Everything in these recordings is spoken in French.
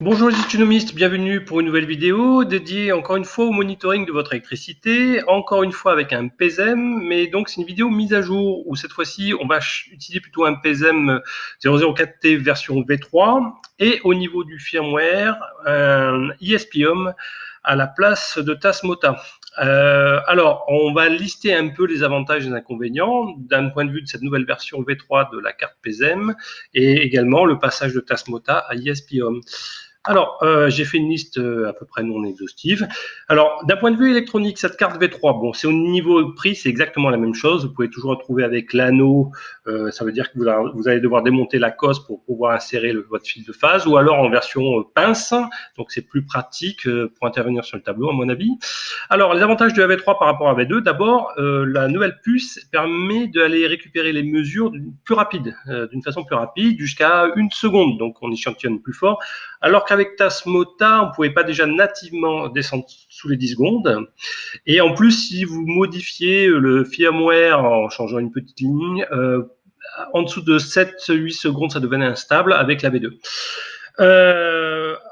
Bonjour les économistes, bienvenue pour une nouvelle vidéo dédiée encore une fois au monitoring de votre électricité, encore une fois avec un PESEM, mais donc c'est une vidéo mise à jour où cette fois-ci on va utiliser plutôt un PESEM 004T version V3 et au niveau du firmware un ESP-HOM à la place de Tasmota. Alors, on va lister un peu les avantages et les inconvénients d'un point de vue de cette nouvelle version V3 de la carte PESEM et également le passage de Tasmota à ESP-HOM. Alors, j'ai fait une liste à peu près non exhaustive. Alors, d'un point de vue électronique, cette carte V3, bon, c'est au niveau prix, c'est exactement la même chose. Vous pouvez toujours retrouver avec l'anneau, ça veut dire que vous allez devoir démonter la cosse pour pouvoir insérer votre fil de phase, ou alors en version pince, donc c'est plus pratique pour intervenir sur le tableau, à mon avis. Alors, les avantages de la V3 par rapport à la V2, d'abord, la nouvelle puce permet d'aller récupérer les mesures d'une façon plus rapide, jusqu'à 1 seconde, donc on échantillonne plus fort, alors qu'avec Tasmota, on ne pouvait pas déjà nativement descendre sous les 10 secondes. Et en plus, si vous modifiez le firmware en changeant une petite ligne, en dessous de 7-8 secondes, ça devenait instable avec la V2.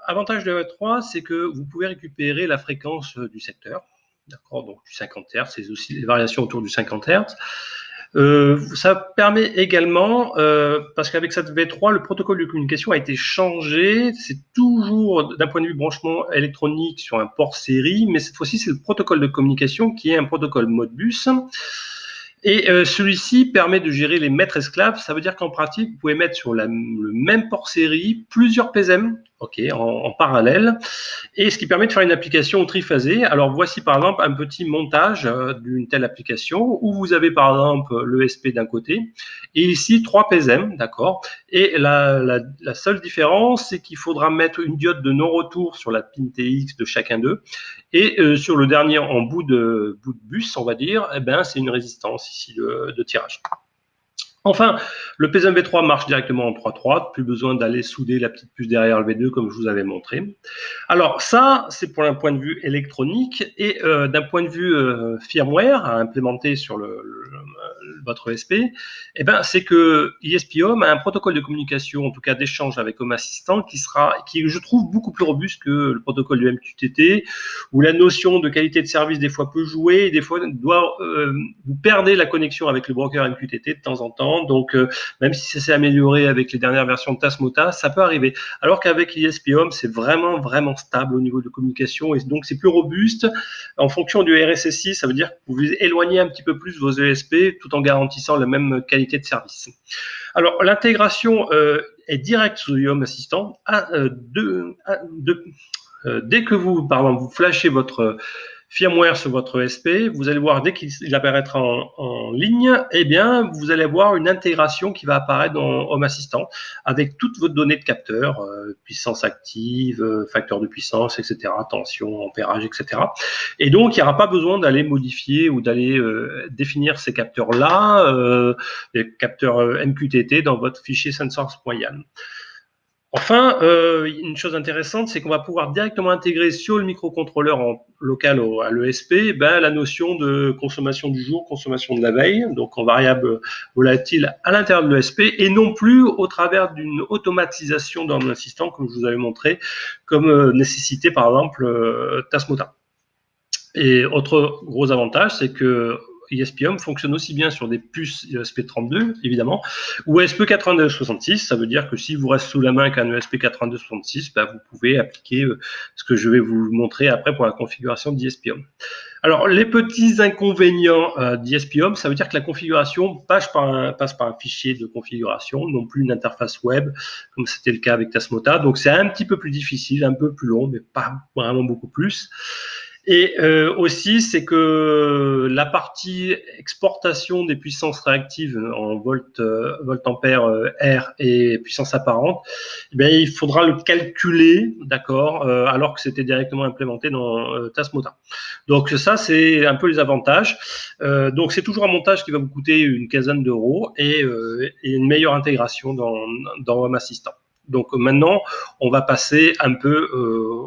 Avantage de la V3, c'est que vous pouvez récupérer la fréquence du secteur, d'accord, donc du 50 Hz, c'est aussi les variations autour du 50 Hz. Ça permet également, parce qu'avec cette V3, le protocole de communication a été changé. C'est toujours d'un point de vue branchement électronique sur un port série, mais cette fois-ci, c'est le protocole de communication qui est un protocole Modbus. Et celui-ci permet de gérer les maîtres esclaves. Ça veut dire qu'en pratique, vous pouvez mettre sur le même port série plusieurs PSM, en parallèle, et ce qui permet de faire une application triphasée. Alors voici par exemple un petit montage d'une telle application où vous avez par exemple l'ESP d'un côté et ici 3 PSM, d'accord. Et la seule différence, c'est qu'il faudra mettre une diode de non-retour sur la pin TX de chacun d'eux. Et sur le dernier en bout de bus, on va dire, eh ben, c'est une résistance ici de tirage. Enfin, le PSM V3 marche directement en 3.3, plus besoin d'aller souder la petite puce derrière le V2 comme je vous avais montré. Alors ça, c'est pour un point de vue électronique et d'un point de vue firmware à implémenter sur votre ESP, eh ben, c'est que ESP-HOM a un protocole de communication, en tout cas d'échange avec Home Assistant, qui je trouve beaucoup plus robuste que le protocole du MQTT, où la notion de qualité de service des fois peut jouer, et des fois vous perdez la connexion avec le broker MQTT de temps en temps, donc même si ça s'est amélioré avec les dernières versions de Tasmota, ça peut arriver. Alors qu'avec ESP-HOM, c'est vraiment stable au niveau de communication et donc c'est plus robuste. En fonction du RSSI, ça veut dire que vous éloignez un petit peu plus vos ESP tout en garantissant la même qualité de service. Alors l'intégration est directe sous Home Assistant. Dès que vous flashez votre firmware sur votre ESP, vous allez voir dès qu'il apparaîtra en ligne, eh bien, vous allez voir une intégration qui va apparaître dans Home Assistant avec toutes vos données de capteurs, puissance active, facteur de puissance, etc., tension, ampérage, etc. Et donc, il n'y aura pas besoin d'aller modifier ou d'aller définir ces capteurs-là, les capteurs MQTT dans votre fichier sensors.yam. Enfin, une chose intéressante, c'est qu'on va pouvoir directement intégrer sur le microcontrôleur local à l'ESP la notion de consommation du jour, consommation de la veille, donc en variable volatile à l'intérieur de l'ESP, et non plus au travers d'une automatisation dans l'assistant, comme je vous avais montré, comme nécessité par exemple Tasmota. Et autre gros avantage, c'est que ESP-HOM fonctionne aussi bien sur des puces ESP32, évidemment, ou ESP8266. Ça veut dire que si vous reste sous la main qu'un ESP8266, vous pouvez appliquer ce que je vais vous montrer après pour la configuration d'ESP-HOM. Alors, les petits inconvénients d'ESP-HOM, ça veut dire que la configuration passe par un fichier de configuration, non plus une interface web, comme c'était le cas avec Tasmota. Donc, c'est un petit peu plus difficile, un peu plus long, mais pas vraiment beaucoup plus. Et aussi, c'est que la partie exportation des puissances réactives en volt-ampère R et puissance apparente, il faudra le calculer, d'accord, alors que c'était directement implémenté dans Tasmota. Donc ça, c'est un peu les avantages. Donc c'est toujours un montage qui va vous coûter une quinzaine d'euros et une meilleure intégration dans Home Assistant. Donc maintenant, on va passer un peu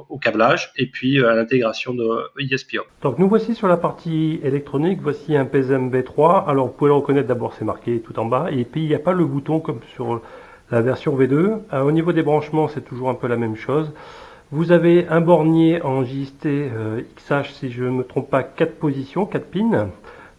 au câblage et puis à l'intégration de ESP-HOM. Donc nous voici sur la partie électronique, voici un PSM V3. Alors vous pouvez le reconnaître, d'abord c'est marqué tout en bas, et puis il n'y a pas le bouton comme sur la version V2. Au niveau des branchements, c'est toujours un peu la même chose. Vous avez un bornier en JST XH, si je ne me trompe pas, 4 positions, 4 pins.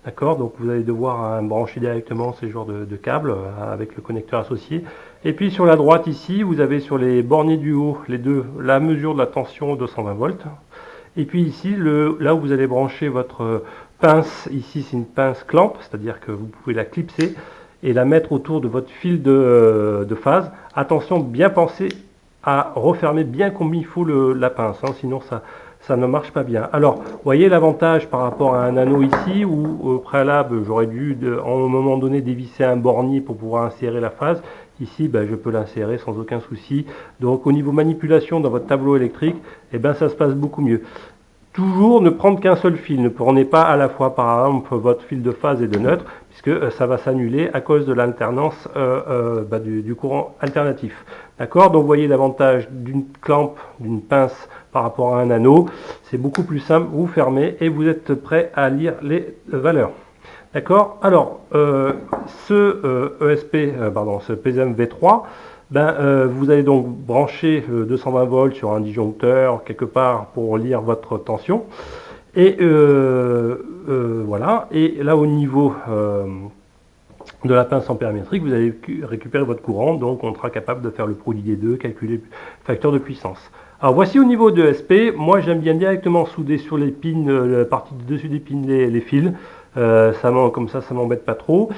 D'accord, donc vous allez devoir brancher directement ces genres de câbles avec le connecteur associé. Et puis sur la droite ici, vous avez sur les borniers du haut, les deux, la mesure de la tension 220 volts. Et puis ici, là où vous allez brancher votre pince, ici c'est une pince clamp, c'est-à-dire que vous pouvez la clipser et la mettre autour de votre fil de phase. Attention, bien penser à refermer bien comme il faut la pince, hein, sinon ça ne marche pas bien. Alors, vous voyez l'avantage par rapport à un anneau ici, où au préalable, j'aurais dû, à un moment donné, dévisser un bornier pour pouvoir insérer la phase. Ici, ben, je peux l'insérer sans aucun souci. Donc, au niveau manipulation dans votre tableau électrique, eh ben, ça se passe beaucoup mieux. Toujours ne prendre qu'un seul fil, ne prenez pas à la fois par exemple votre fil de phase et de neutre, puisque ça va s'annuler à cause de l'alternance du courant alternatif. D'accord. Donc vous voyez l'avantage d'une clampe, d'une pince par rapport à un anneau, c'est beaucoup plus simple, vous fermez et vous êtes prêt à lire les valeurs. D'accord. Alors, ce PSM V3, vous allez donc brancher 220 volts sur un disjoncteur quelque part pour lire votre tension. Et voilà. Et là, au niveau de la pince ampérimétrique, vous allez récupérer votre courant, donc on sera capable de faire le produit des deux, calculer le facteur de puissance. Alors voici au niveau de SP, moi j'aime bien directement souder sur les pins, la partie du dessus des pins, les fils, comme ça m'embête pas trop.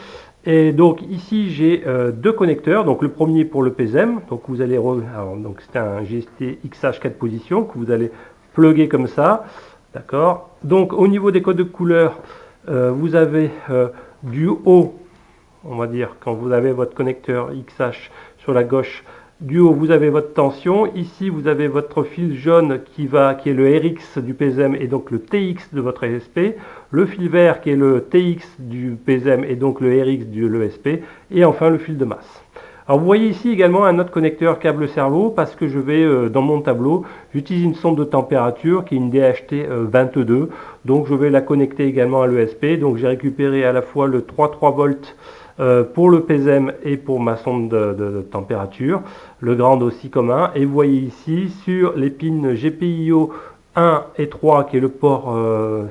Et donc ici j'ai deux connecteurs, donc le premier pour le PSM, donc vous allez, donc c'est un GST XH 4 positions que vous allez plugger comme ça, d'accord. Donc au niveau des codes de couleur, vous avez du haut, on va dire, quand vous avez votre connecteur XH sur la gauche, du haut vous avez votre tension, ici vous avez votre fil jaune qui est le RX du PSM et donc le TX de votre ESP, le fil vert qui est le TX du PSM et donc le RX de l'ESP, et enfin le fil de masse. Alors vous voyez ici également un autre connecteur câble cerveau parce que je vais dans mon tableau, j'utilise une sonde de température qui est une DHT 22, donc je vais la connecter également à l'ESP, donc j'ai récupéré à la fois le 3,3 volts pour le PSM et pour ma sonde de température, le grand aussi commun. Et vous voyez ici sur les pins GPIO 1 et 3 qui est le port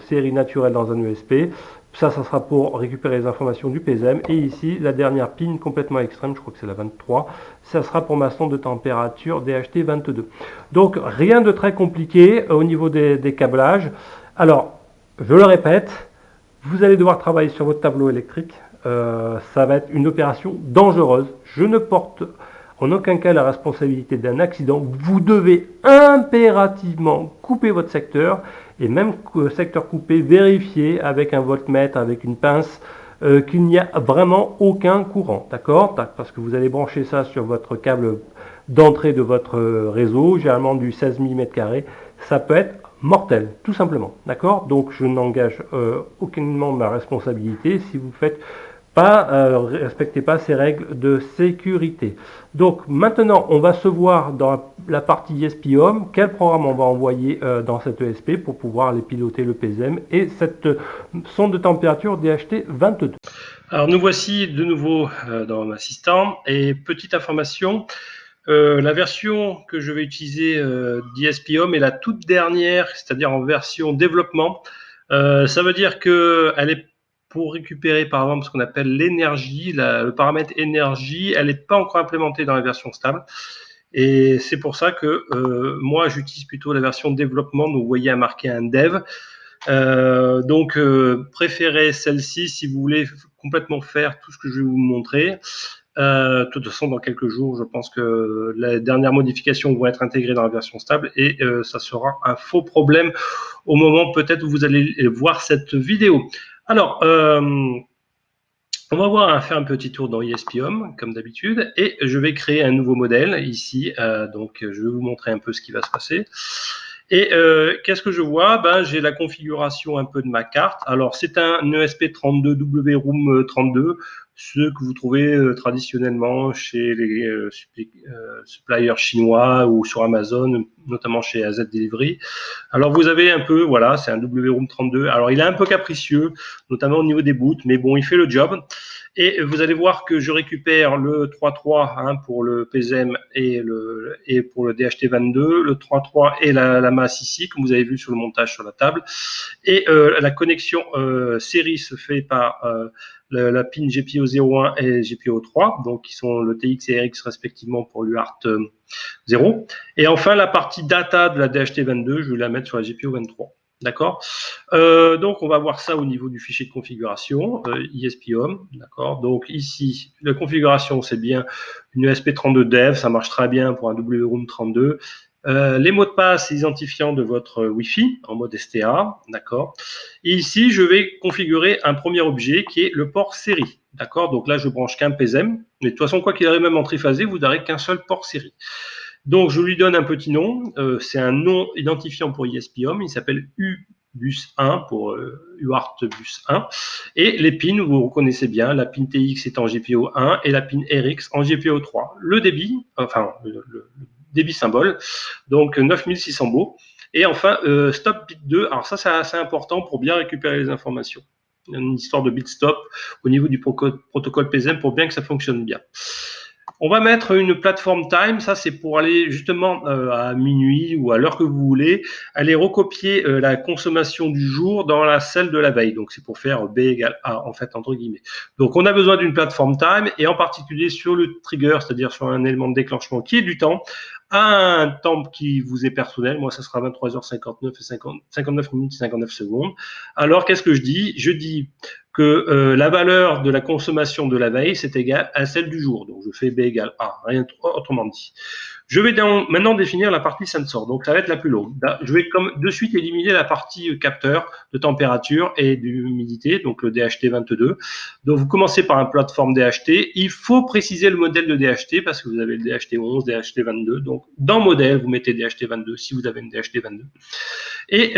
série naturelle dans un ESP, ça sera pour récupérer les informations du PSM. Et ici, la dernière pin complètement extrême, je crois que c'est la 23, ça sera pour ma sonde de température DHT 22. Donc rien de très compliqué au niveau des câblages. Alors, je le répète, vous allez devoir travailler sur votre tableau électrique. Ça va être une opération dangereuse. Je ne porte en aucun cas la responsabilité d'un accident. Vous devez impérativement couper votre secteur et même secteur coupé, vérifier avec un voltmètre, avec une pince, qu'il n'y a vraiment aucun courant. D'accord? Parce que vous allez brancher ça sur votre câble d'entrée de votre réseau, généralement du 16 mm². Ça peut être mortel, tout simplement. D'accord? Donc je n'engage aucunement ma responsabilité si vous faites respectez pas ces règles de sécurité. Donc maintenant, on va se voir dans la partie ESP Home, quel programme on va envoyer dans cette ESP pour pouvoir les piloter le PSM et cette sonde de température DHT 22. Alors nous voici de nouveau dans Assistant et petite information, la version que je vais utiliser d'ESP Home est la toute dernière, c'est-à-dire en version développement. Ça veut dire qu'elle est pour récupérer par exemple ce qu'on appelle l'énergie, le paramètre énergie, elle n'est pas encore implémentée dans la version stable. Et c'est pour ça que moi j'utilise plutôt la version développement, donc vous voyez marqué un dev. Donc préférez celle-ci si vous voulez complètement faire tout ce que je vais vous montrer. De toute façon, dans quelques jours, je pense que les dernières modifications vont être intégrées dans la version stable et ça sera un faux problème au moment peut-être où vous allez voir cette vidéo. Alors, on va faire un petit tour dans ESP Home, comme d'habitude, et je vais créer un nouveau modèle ici. Donc, je vais vous montrer un peu ce qui va se passer. Et qu'est-ce que je vois? J'ai la configuration un peu de ma carte. Alors, c'est un ESP32 WRoom 32, ce que vous trouvez traditionnellement chez les suppliers chinois ou sur Amazon, notamment chez AZ Delivery. Alors, vous avez un peu, voilà, c'est un WRoom 32. Alors, il est un peu capricieux, notamment au niveau des boots, mais bon, il fait le job. Et vous allez voir que je récupère le 3.3 hein, pour le PZM et pour le DHT22, le 3.3 et la masse ici, comme vous avez vu sur le montage sur la table. Et la connexion série se fait par la pin GPIO 01 et GPIO 3, donc qui sont le TX et RX respectivement pour l'UART 0. Et enfin, la partie data de la DHT22, je vais la mettre sur la GPIO 23. D'accord. Donc, on va voir ça au niveau du fichier de configuration, ESP-HOME. D'accord. Donc, ici, la configuration, c'est bien une ESP32 dev, ça marche très bien pour un WROOM 32. Les mots de passe identifiants de votre Wi-Fi en mode STA, d'accord. Et ici, je vais configurer un premier objet qui est le port série, d'accord. Donc là, je branche qu'un PZM, mais de toute façon, quoi qu'il arrive, même en triphasé, vous n'aurez qu'un seul port série. Donc, je lui donne un petit nom. C'est un nom identifiant pour ESP-HOME. Il s'appelle UBus1 pour UART bus 1. Et les pins, vous reconnaissez bien, la pin TX est en GPIO 1 et la pin RX en GPIO 3. Le débit, enfin, le débit symbole, donc 9600 baux. Et enfin, stop bit 2. Alors ça, c'est assez important pour bien récupérer les informations. Il y a une histoire de bit stop au niveau du protocole PZM pour bien que ça fonctionne bien. On va mettre une plateforme time, ça c'est pour aller justement à minuit ou à l'heure que vous voulez, aller recopier la consommation du jour dans la celle de la veille. Donc c'est pour faire B égale A en fait entre guillemets. Donc on a besoin d'une plateforme time et en particulier sur le trigger, c'est-à-dire sur un élément de déclenchement qui est du temps, à un temps qui vous est personnel. Moi ça sera 23h59 et 59 minutes et 59 secondes. Alors qu'est-ce que je dis? Je dis que la valeur de la consommation de la veille, c'est égal à celle du jour. Donc, je fais B égale A, rien autrement dit. Je vais maintenant définir la partie sensor. Donc, ça va être la plus longue. Je vais de suite éliminer la partie capteur de température et d'humidité, donc le DHT22. Donc, vous commencez par un plateforme DHT. Il faut préciser le modèle de DHT parce que vous avez le DHT11, DHT22. Donc, dans modèle, vous mettez DHT22 si vous avez une DHT22. Et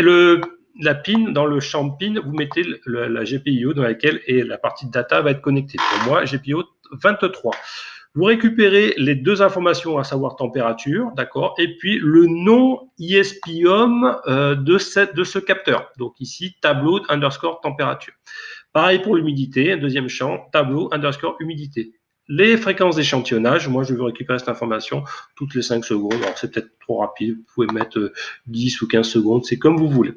la pin, dans le champ pin, vous mettez la GPIO dans laquelle et la partie de data va être connectée. Pour moi, GPIO 23. Vous récupérez les deux informations, à savoir température, d'accord, et puis le nom ESP-HOME de ce capteur. Donc ici, tableau underscore température. Pareil pour l'humidité, un deuxième champ, tableau underscore humidité. Les fréquences d'échantillonnage, moi je veux récupérer cette information toutes les 5 secondes. Alors c'est peut-être trop rapide, vous pouvez mettre 10 ou 15 secondes, c'est comme vous voulez.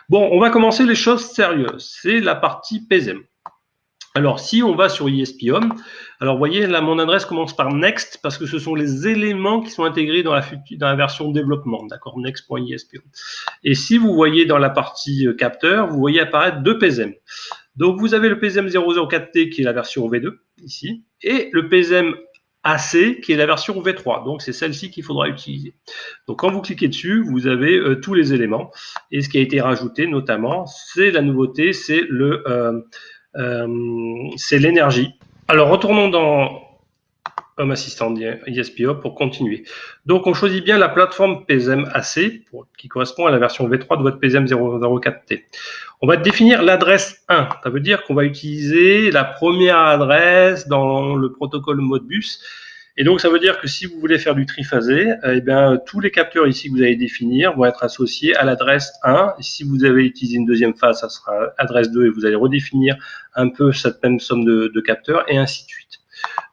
Bon, on va commencer les choses sérieuses. C'est la partie PZM. Alors, si on va sur ESP-HOME, alors vous voyez, là, mon adresse commence par next parce que ce sont les éléments qui sont intégrés dans la version développement, d'accord, next.esp-home. Et si vous voyez dans la partie capteur, vous voyez apparaître deux PZM. Donc, vous avez le PZM 004T qui est la version V2, ici, et le PZM AC qui est la version V3. Donc, c'est celle-ci qu'il faudra utiliser. Donc, quand vous cliquez dessus, vous avez tous les éléments. Et ce qui a été rajouté, notamment, c'est la nouveauté, c'est l'énergie. Alors, retournons dans Home Assistant ESP-HOME pour continuer. Donc, on choisit bien la plateforme PZM AC qui correspond à la version V3 de votre PZM 004T. On va définir l'adresse 1. Ça veut dire qu'on va utiliser la première adresse dans le protocole Modbus. Et donc, ça veut dire que si vous voulez faire du triphasé, eh bien, tous les capteurs ici que vous allez définir vont être associés à l'adresse 1. Et si vous avez utilisé une deuxième phase, ça sera adresse 2 et vous allez redéfinir un peu cette même somme de capteurs et ainsi de suite.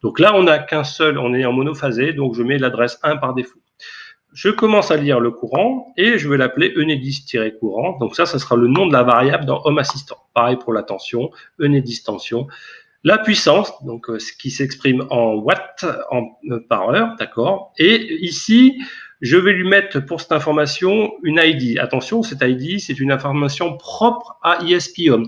Donc là, on n'a qu'un seul, on est en monophasé, donc je mets l'adresse 1 par défaut. Je commence à lire le courant et je vais l'appeler Enedis-courant. Donc ça sera le nom de la variable dans Home Assistant. Pareil pour la tension, Enedis tension. La puissance, donc ce qui s'exprime en watts par heure, d'accord. Et ici, je vais lui mettre pour cette information une ID. Attention, cette ID, c'est une information propre à ESP-HOME.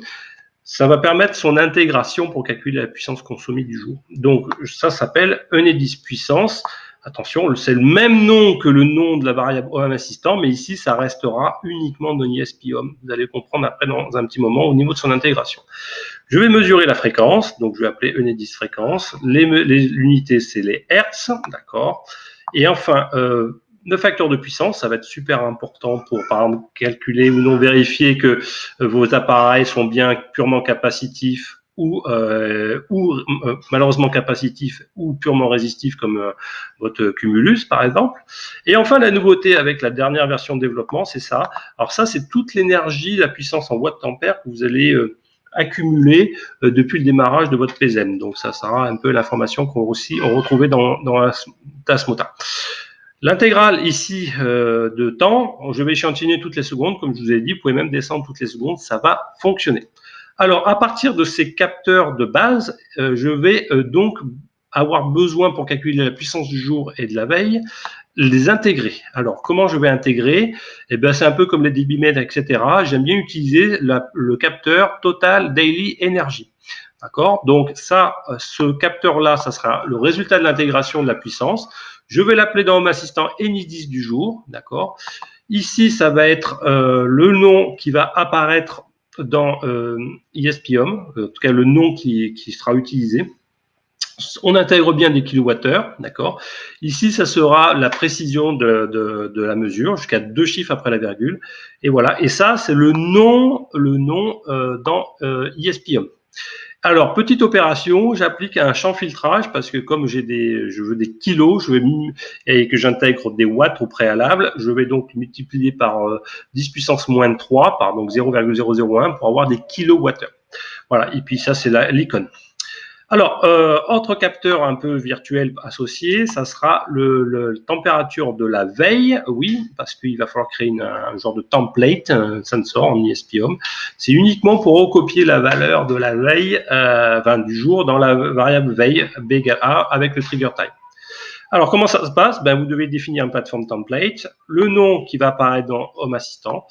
Ça va permettre son intégration pour calculer la puissance consommée du jour. Donc ça s'appelle Enedis puissance. Attention, c'est le même nom que le nom de la variable Home Assistant, mais ici, ça restera uniquement dans ESP-HOME. Vous allez comprendre après dans un petit moment au niveau de son intégration. Je vais mesurer la fréquence, donc je vais appeler Enedis fréquence. L'unité, c'est les Hertz, d'accord. Et enfin, le facteur de puissance, ça va être super important pour, par exemple, calculer ou non vérifier que vos appareils sont bien purement capacitifs ou malheureusement capacitif ou purement résistif comme votre Cumulus par exemple. Et enfin la nouveauté avec la dernière version de développement, c'est ça. Alors ça, c'est toute l'énergie, la puissance en watts ampères que vous allez accumulé depuis le démarrage de votre PZEN. Donc ça sera un peu l'information qu'on retrouvait dans Tasmota. L'intégrale ici de temps, je vais échantillonner toutes les secondes, comme je vous ai dit, vous pouvez même descendre toutes les secondes, ça va fonctionner. Alors, à partir de ces capteurs de base, je vais donc avoir besoin, pour calculer la puissance du jour et de la veille, les intégrer. Alors, comment je vais intégrer? Eh bien, c'est un peu comme les débitmètres, etc. J'aime bien utiliser le capteur Total Daily Energy. D'accord? Donc, ça, ce capteur-là, ça sera le résultat de l'intégration de la puissance. Je vais l'appeler dans Home Assistant Enidis du jour. D'accord? Ici, ça va être le nom qui va apparaître dans ESP-Home, en tout cas le nom qui sera utilisé. On intègre bien des kilowattheures, d'accord. Ici, ça sera la précision de la mesure, jusqu'à 2 chiffres après la virgule. Et voilà, et ça, c'est le nom dans ESP-Home. Alors, petite opération, j'applique un champ filtrage parce que comme je veux des kilos, et que j'intègre des watts au préalable, je vais donc multiplier par 10 puissance moins 3, par donc 0,001 pour avoir des kilowattheures. Voilà, et puis ça, c'est l'icône. Alors, autre capteur un peu virtuel associé, ça sera la température de la veille, oui, parce qu'il va falloir créer un genre de template, un sensor en ESP-Home. C'est uniquement pour recopier la valeur de la veille, du jour dans la variable veille, B égale A, avec le trigger time. Alors, comment ça se passe? Vous devez définir un plateforme template, le nom qui va apparaître dans Home Assistant.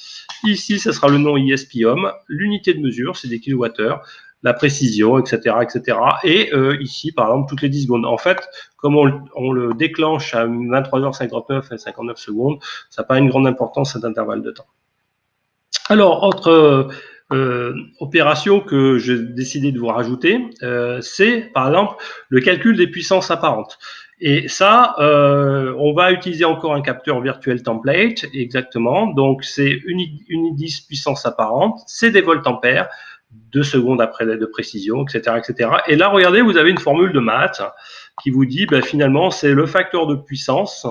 Ici, ce sera le nom ESP-Home, l'unité de mesure, c'est des kilowattheures, la précision, etc., etc. Et ici, par exemple, toutes les 10 secondes. En fait, comme on le déclenche à 23h59 et 59 secondes, ça n'a pas une grande importance cet intervalle de temps. Alors, autre opération que j'ai décidé de vous rajouter, c'est, par exemple, le calcul des puissances apparentes. Et ça, on va utiliser encore un capteur virtuel template, exactement. Donc, c'est Unidis puissance apparente, c'est des volts ampères, 2 secondes après de précision, etc., etc. Et là, regardez, vous avez une formule de maths qui vous dit, finalement, c'est le facteur de puissance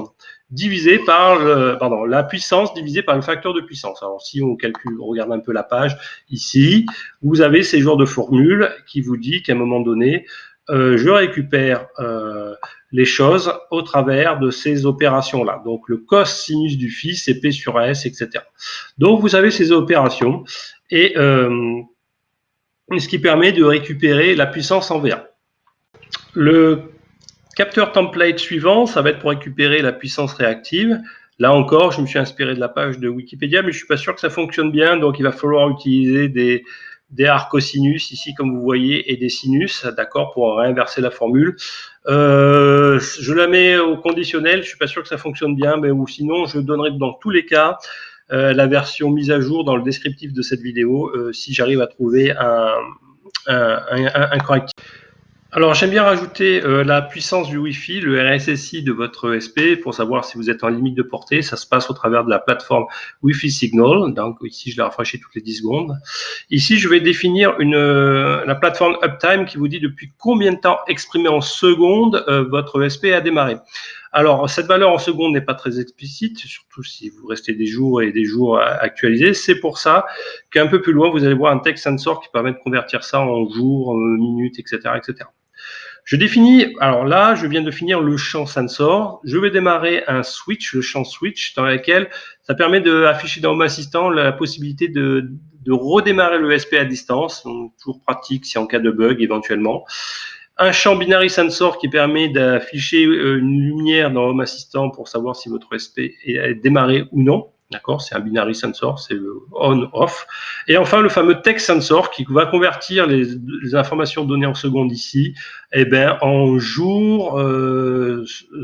divisé par la puissance divisée par le facteur de puissance. Alors, si on calcule, on regarde un peu la page ici, vous avez ces genres de formules qui vous dit qu'à un moment donné, je récupère les choses au travers de ces opérations-là. Donc, le cos sinus du phi, c'est P sur S, etc. Donc, vous avez ces opérations et ce qui permet de récupérer la puissance en VA. Le capteur template suivant, ça va être pour récupérer la puissance réactive. Là encore, je me suis inspiré de la page de Wikipédia, mais je ne suis pas sûr que ça fonctionne bien, donc il va falloir utiliser des arcosinus ici, comme vous voyez, et des sinus, d'accord, pour réinverser la formule. Je la mets au conditionnel, je ne suis pas sûr que ça fonctionne bien, mais ou sinon, je donnerai dans tous les cas la version mise à jour dans le descriptif de cette vidéo, si j'arrive à trouver un correctif. Alors, j'aime bien rajouter la puissance du Wi-Fi, le RSSI de votre ESP, pour savoir si vous êtes en limite de portée. Ça se passe au travers de la plateforme Wi-Fi Signal. Donc, ici, je l'ai rafraîchi toutes les 10 secondes. Ici, je vais définir la plateforme Uptime qui vous dit depuis combien de temps exprimé en secondes votre ESP a démarré. Alors, cette valeur en secondes n'est pas très explicite, surtout si vous restez des jours et des jours à actualiser. C'est pour ça qu'un peu plus loin, vous allez voir un text sensor qui permet de convertir ça en jours, minutes, etc., etc. Je définis, alors là, je viens de finir le champ sensor. Je vais démarrer un switch, le champ switch, dans lequel ça permet d'afficher dans Home Assistant la possibilité de redémarrer le ESP à distance, donc toujours pratique si en cas de bug éventuellement. Un champ binary sensor qui permet d'afficher une lumière dans Home Assistant pour savoir si votre ESP est démarré ou non. D'accord, c'est un binary sensor, c'est le on-off. Et enfin, le fameux text sensor qui va convertir les informations données en secondes ici, en jours,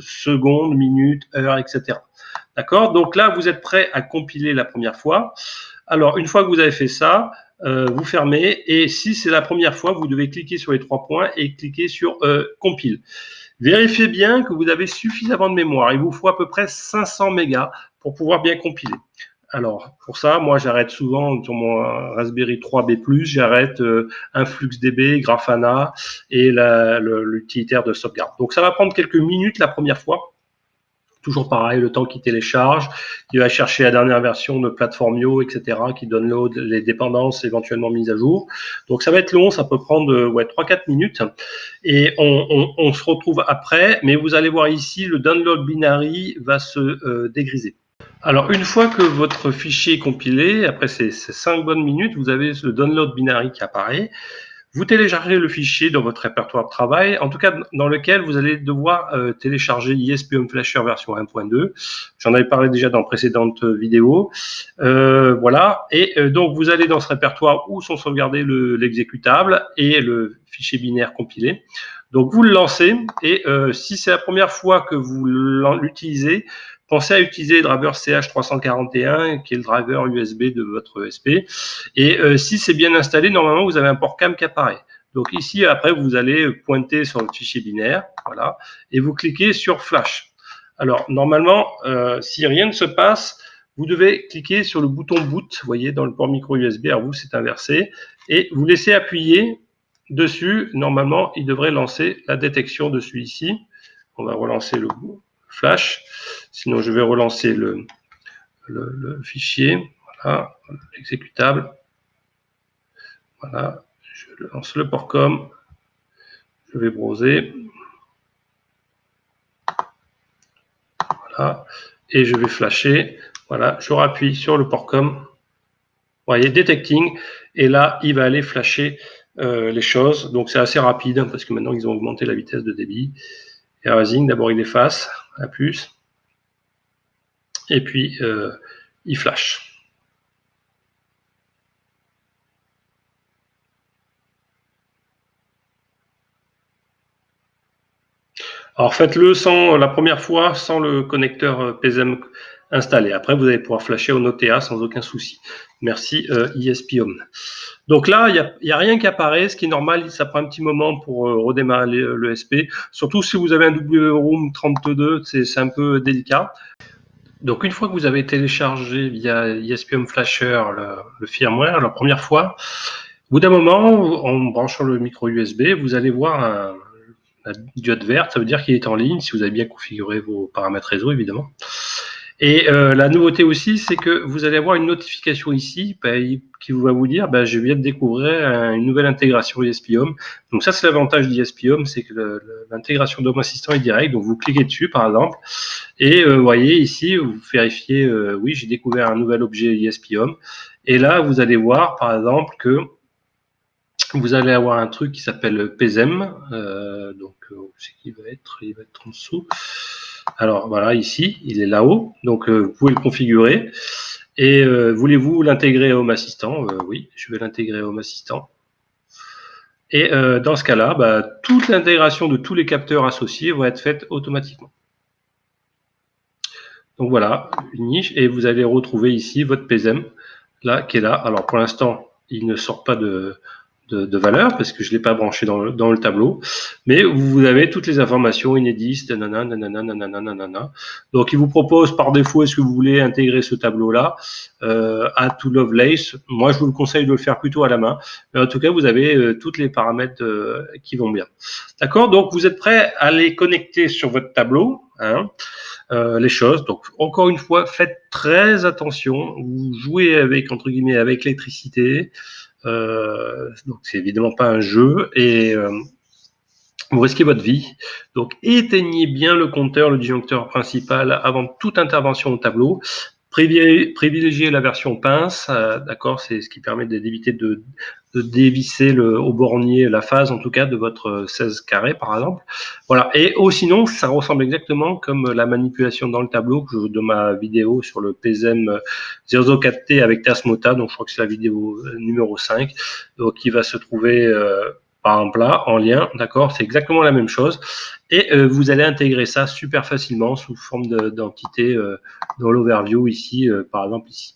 secondes, minutes, heures, etc. D'accord, donc là, vous êtes prêt à compiler la première fois. Alors, une fois que vous avez fait ça, vous fermez, et si c'est la première fois, vous devez cliquer sur les 3 points et cliquer sur compile. Vérifiez bien que vous avez suffisamment de mémoire. Il vous faut à peu près 500 mégas pour pouvoir bien compiler. Alors, pour ça, moi, j'arrête souvent sur mon Raspberry 3B+, j'arrête InfluxDB, Grafana et l'utilitaire de sauvegarde. Donc, ça va prendre quelques minutes la première fois toujours pareil, le temps qu'il télécharge, qui va chercher la dernière version de Platformio, etc., qui download les dépendances éventuellement mises à jour. Donc ça va être long, ça peut prendre 3-4 minutes. Et on se retrouve après, mais vous allez voir ici, le download binary va se dégriser. Alors, une fois que votre fichier est compilé, après ces 5 bonnes minutes, vous avez le download binary qui apparaît. Vous téléchargez le fichier dans votre répertoire de travail, en tout cas dans lequel vous allez devoir télécharger ISP Flasher version 1.2. J'en avais parlé déjà dans précédentes vidéos. Voilà, et donc vous allez dans ce répertoire où sont sauvegardés l'exécutable et le fichier binaire compilé. Donc vous le lancez, et si c'est la première fois que vous l'utilisez, pensez à utiliser le driver CH341, qui est le driver USB de votre ESP. Et si c'est bien installé, normalement, vous avez un port CAM qui apparaît. Donc ici, après, vous allez pointer sur le fichier binaire, voilà, et vous cliquez sur Flash. Alors, normalement, si rien ne se passe, vous devez cliquer sur le bouton Boot, vous voyez, dans le port micro USB, alors vous, c'est inversé, et vous laissez appuyer dessus. Normalement, il devrait lancer la détection dessus ici. On va relancer le Flash. Sinon, je vais relancer le fichier. Voilà, l'exécutable. Voilà, je lance le port COM. Je vais browser. Voilà, et je vais flasher. Voilà, je rappuie sur le port COM. Vous voyez, detecting. Et là, il va aller flasher les choses. Donc, c'est assez rapide parce que maintenant, ils ont augmenté la vitesse de débit. Erasing, d'abord, il efface la puce. Et puis, il flash. Alors faites-le la première fois sans le connecteur PSM installé. Après, vous allez pouvoir flasher au OTA sans aucun souci. Merci ISP Home. Donc là, il n'y a rien qui apparaît, ce qui est normal, ça prend un petit moment pour redémarrer le SP. Surtout si vous avez un WRoom 32, c'est un peu délicat. Donc une fois que vous avez téléchargé via ISP Home Flasher le firmware la première fois, au bout d'un moment, en branchant le micro USB, vous allez voir la diode verte, ça veut dire qu'il est en ligne, si vous avez bien configuré vos paramètres réseau, évidemment. Et la nouveauté aussi, c'est que vous allez avoir une notification ici qui va vous dire je viens de découvrir une nouvelle intégration ISP Home. Donc ça, c'est l'avantage d'ISP Home, c'est que l'intégration d'Home Assistant est directe. Donc vous cliquez dessus, par exemple, et vous voyez ici, vous vérifiez, oui, j'ai découvert un nouvel objet ISP Home. Et là, vous allez voir, par exemple, que vous allez avoir un truc qui s'appelle PSM, donc c'est qu'il va être, il va être en dessous. Alors voilà, ici, il est là-haut, donc vous pouvez le configurer. Et voulez-vous l'intégrer à Home Assistant? Oui, je vais l'intégrer à Home Assistant. Et dans ce cas-là, toute l'intégration de tous les capteurs associés va être faite automatiquement. Donc voilà, une niche, et vous allez retrouver ici votre PSM, là, qui est là. Alors pour l'instant, il ne sort pas de valeur parce que je ne l'ai pas branché dans le tableau, mais vous avez toutes les informations inédites, nanana, nanana, nanana, nanana. Donc il vous propose par défaut, est-ce que vous voulez intégrer ce tableau-là à to Lovelace? Moi je vous le conseille de le faire plutôt à la main, mais en tout cas vous avez tous les paramètres qui vont bien. D'accord, donc vous êtes prêt à les connecter sur votre tableau, hein, les choses. Donc encore une fois, faites très attention, vous jouez avec, entre guillemets, avec l'électricité. Donc c'est évidemment pas un jeu, et vous risquez votre vie. Donc éteignez bien le compteur, le disjoncteur principal avant toute intervention au tableau. Privilégiez la version pince, d'accord, c'est ce qui permet d'éviter de dévisser au bornier la phase, en tout cas, de votre 16 carré, par exemple. Voilà. Et sinon, ça ressemble exactement comme la manipulation dans le tableau de ma vidéo sur le PSM 004T avec Tasmota, donc je crois que c'est la vidéo numéro 5, donc qui va se trouver par exemple là, en lien, d'accord, c'est exactement la même chose. Et vous allez intégrer ça super facilement sous forme d'entité dans l'overview ici, par exemple ici.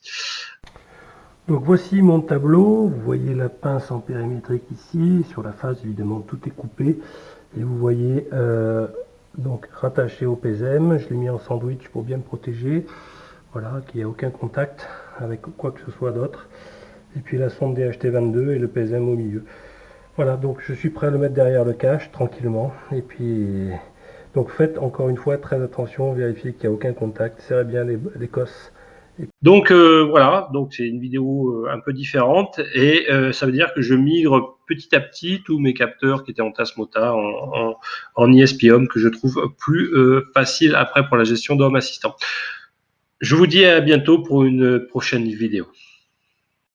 Donc voici mon tableau, vous voyez la pince en périmétrique ici, sur la face évidemment tout est coupé, et vous voyez donc rattaché au PSM, je l'ai mis en sandwich pour bien me protéger, voilà, qu'il n'y ait aucun contact avec quoi que ce soit d'autre, et puis la sonde DHT22 et le PSM au milieu. Voilà, donc je suis prêt à le mettre derrière le cache tranquillement, et puis Donc faites encore une fois très attention, vérifiez qu'il n'y a aucun contact, serrez bien les cosses. Donc voilà, donc c'est une vidéo un peu différente et ça veut dire que je migre petit à petit tous mes capteurs qui étaient en Tasmota en ISP Home, que je trouve plus facile après pour la gestion de Home Assistant. Je vous dis à bientôt pour une prochaine vidéo.